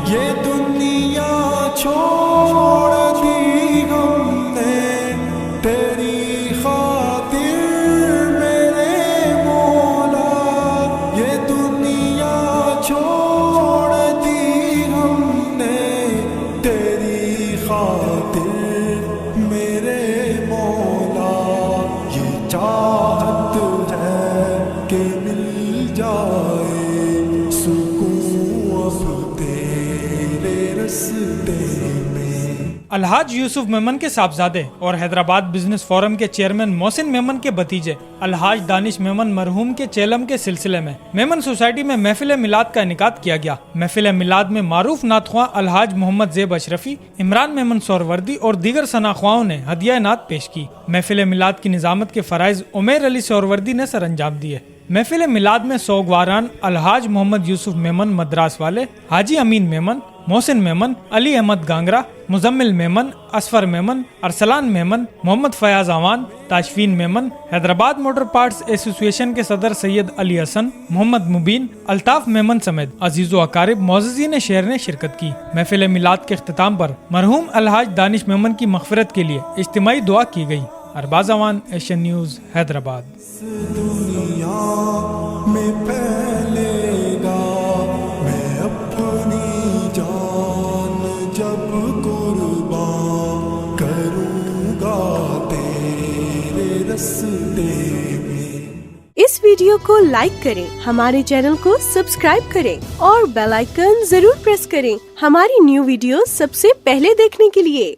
ये दुनिया छोड़ दी हमने तेरी खातिर मेरे मौला, ये दुनिया छोड़ दी हमने तेरी खातिर मेरे मौला। ये चाहत है कि मिल जाए सुकून अब तेरे रस्ते में। अलहाज यूसुफ मेमन के साहबजादे और हैदराबाद बिजनेस फोरम के चेयरमैन मोहसिन मेमन के भतीजे अलहाज दानिश मेमन मरहूम के चेलम के सिलसिले में मेमन सोसाइटी में महफिल मिलाद का इनेकाद किया गया। महफिल मिलाद में मारूफ नातख्वा अलहाज मोहम्मद ज़ेब अशरफी, इमरान मेमन सोहरवर्दी और दीगर सनाख्वाओं ने हदिया नात पेश की। महफिल मिलाद की निजामत के फराइज उमेर अली सोहरवर्दी ने सर अंजाम दिए। महफिल मिलाद में सोगवारान अलहाज मोहम्मद यूसुफ मेमन मद्रास वाले, Haji Amin Memon, Mohsin Memon, Ali Ahmed Gangra, Muzammil Memon, Asfar Memon, Arsalan Memon, Mohammad Fayaz Awan, Tashfeen Memon, Hyderabad motor parts association के सदर सैयद अली हसन, मोहम्मद मुबीन, अल्ताफ मेमन समेत अजीज़ो अकारिब मोअज़्ज़िज़ीन शहर ने शिरकत की। महफिल मिलाद के इख्तिताम पर मरहूम अलहाज दानिश मेमन की मग़फ़िरत के लिए इज्तिमाई दुआ की गई। Arbaz Awan, Asian news, Hyderabad. दुनिया में फैलेगा मैं अपनी जान जब कुर्बान करूँगा तेरे रस्ते में। इस वीडियो को लाइक करें, हमारे चैनल को सब्सक्राइब करें और बेल आइकन जरूर प्रेस करें हमारी न्यू वीडियो सबसे पहले देखने के लिए।